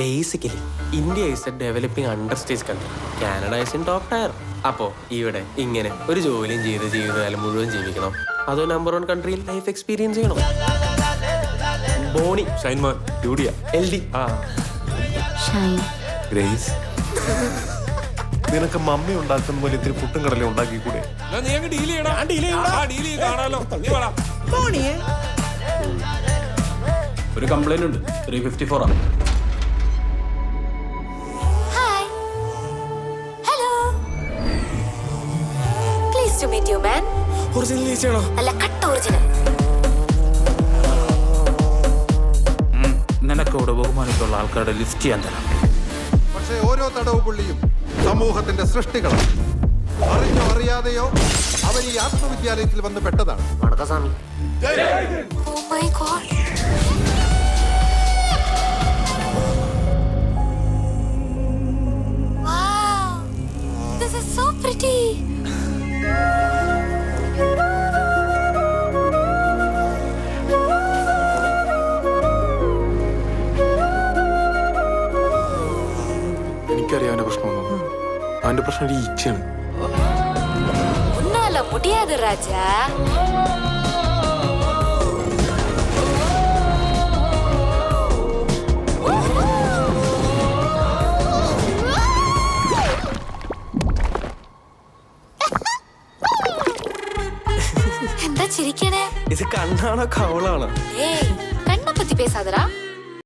Basically India is A developing under stage country. Canada is in top tier. അപ്പോ ഇവിടെ ഇങ്ങനെ ഒരു ജോലിയും ചെയ്ത് ജീവിതകാലം മുഴുവൻ ജീവിക്കണം, അതോ നമ്പർ 1 കൺട്രിയിൽ ലൈഫ് എക്സ്പീരിയൻസ് ചെയ്യണം? ബോണി, ഷൈൻമാൻ, ജൂഡിയ, LD, ഗ്രേസ്. നിനക്ക് മമ്മി ഉണ്ടാക്കുന്ന പോലെ ഇത്തിരി പുട്ടും കടല ഉണ്ടാക്കിക്കൂടെ? ഒരു കംപ്ലൈന്റ് ഉണ്ട്. 354 ആണ്. Hi. Hello. Pleased to meet you, man. Original ഈച്ചയാണോ? അല്ല, കട്ട ഒറിജിനൽ. നിനക്കവിടെ ബഹുമാനത്തുള്ള ആൾക്കാരുടെ ലിസ്റ്റ് ചെയ്യാൻ തരാം. പക്ഷേ ഓരോ തടവ് പുള്ളിയും സമൂഹത്തിന്റെ സൃഷ്ടികളാണ്. അറിഞ്ഞോ അറിയാതെയോ അവർ ഈ ആത്മവിദ്യാലയത്തിൽ വന്ന് പെട്ടതാണ്. Oh my God. Wow. This is so pretty. എനിക്കറിയാം അവന്റെ പ്രശ്നമൊന്നും. അവന്റെ പ്രശ്നം ഒരു ഈച്ചയാണ്. உன்னால முடியாது ராஜா. എന്താ ചിരിക്കണേ? ഇത് കണ്ണാണോ കവളാണോ? ഏയ്, കണ്ണെ പറ്റി പേസാതടാ.